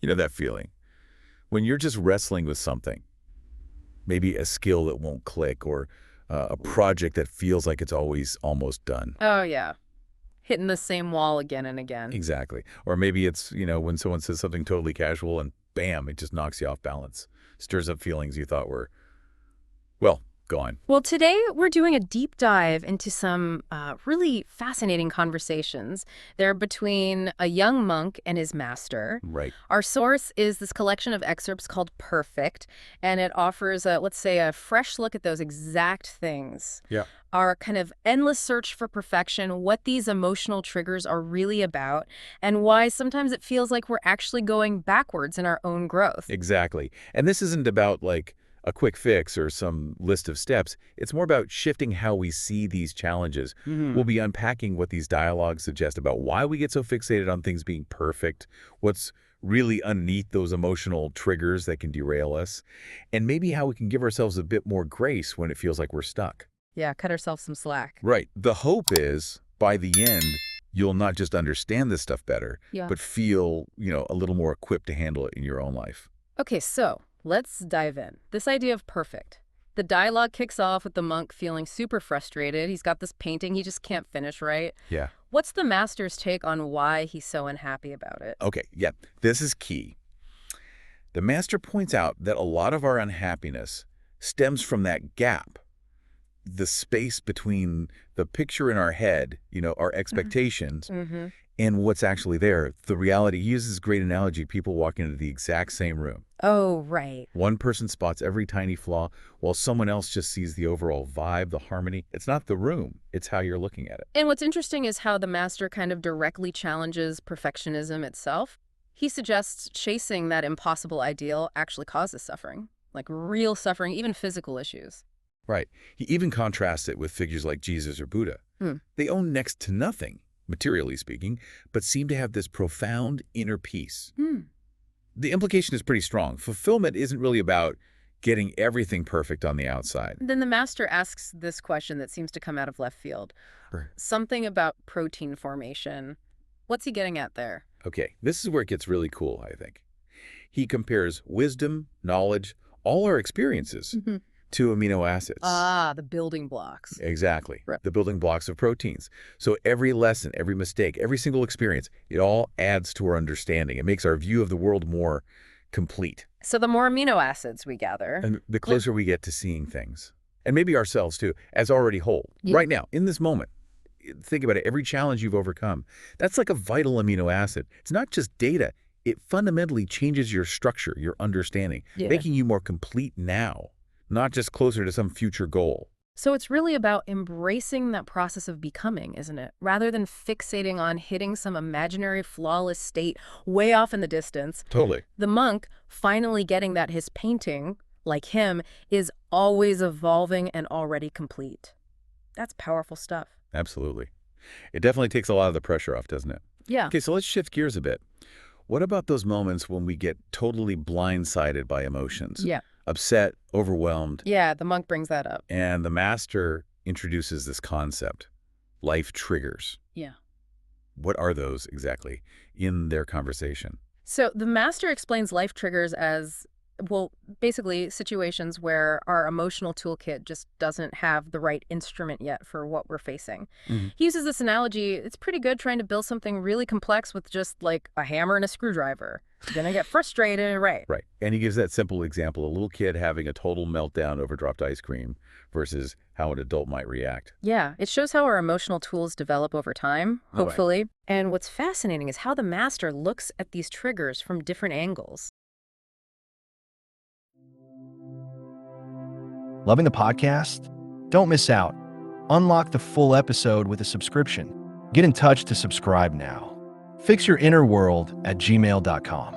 You know that feeling? When you're just wrestling with something, maybe a skill that won't click or a project that feels like it's always almost done. Oh, yeah. Hitting the same wall again and again. Exactly. Or maybe it's, when someone says something totally casual and bam, it just knocks you off balance. Stirs up feelings you thought were, well, gone. Well, today we're doing a deep dive into some really fascinating conversations. They're between a young monk and his master. Right. Our source is this collection of excerpts called Perfect, and it offers, let's say, a fresh look at those exact things. Yeah. Our kind of endless search for perfection, what these emotional triggers are really about, and why sometimes it feels like we're actually going backwards in our own growth. Exactly. And this isn't about like a quick fix or some list of steps. It's more about shifting how we see these challenges. We'll be unpacking what these dialogues suggest about why we get so fixated on things being perfect, what's really underneath those emotional triggers that can derail us, and maybe how we can give ourselves a bit more grace when it feels like we're stuck. Yeah, cut ourselves some slack. Right. The hope is, by the end, you'll not just understand this stuff better, Yeah. but feel, a little more equipped to handle it in your own life. Okay, so let's dive in. This idea of perfect. The dialogue kicks off with the monk feeling super frustrated. He's got this painting he just can't finish, right? Yeah. What's the master's take on why he's so unhappy about it? Okay, yeah, this is key. The master points out that a lot of our unhappiness stems from that gap, the space between the picture in our head, our expectations, and what's actually there. The reality, he uses a great analogy, people walking into the exact same room. Oh, right. One person spots every tiny flaw, while someone else just sees the overall vibe, the harmony. It's not the room, it's how you're looking at it. And what's interesting is how the master kind of directly challenges perfectionism itself. He suggests chasing that impossible ideal actually causes suffering, like real suffering, even physical issues. Right. He even contrasts it with figures like Jesus or Buddha. They own next to nothing, materially speaking, but seem to have this profound inner peace. The implication is pretty strong. Fulfillment isn't really about getting everything perfect on the outside. Then the master asks this question that seems to come out of left field. Sure. Something about protein formation. What's he getting at there? Okay, this is where it gets really cool, I think. He compares wisdom, knowledge, all our experiences to amino acids. Ah, the building blocks. Exactly. Right. The building blocks of proteins. So every lesson, every mistake, every single experience, it all adds to our understanding. It makes our view of the world more complete. So the more amino acids we gather. And the closer we get to seeing things, and maybe ourselves too, as already whole. Yeah. Right now, in this moment, think about it. Every challenge you've overcome, that's like a vital amino acid. It's not just data. It fundamentally changes your structure, your understanding, making you more complete now, not just closer to some future goal. So it's really about embracing that process of becoming, isn't it? Rather than fixating on hitting some imaginary flawless state way off in the distance. Totally. The monk finally getting that his painting, like him, is always evolving and already complete. That's powerful stuff. Absolutely. It definitely takes a lot of the pressure off, doesn't it? Yeah. Okay, so let's shift gears a bit. What about those moments when we get totally blindsided by emotions? Yeah. Upset, overwhelmed, Yeah, the monk brings that up. and the master introduces this concept, life triggers. Yeah. What are those exactly in their conversation? So the master explains life triggers as, well, basically situations where our emotional toolkit just doesn't have the right instrument yet for what we're facing. He uses this analogy. It's pretty good trying to build something really complex with just like a hammer and a screwdriver. You're going to get frustrated, right? Right. And he gives that simple example, a little kid having a total meltdown over dropped ice cream versus how an adult might react. Yeah, it shows how our emotional tools develop over time, hopefully. And what's fascinating is how the master looks at these triggers from different angles. Loving the podcast? Don't miss out. Unlock the full episode with a subscription. Get in touch to subscribe now. Fix your inner world at gmail.com.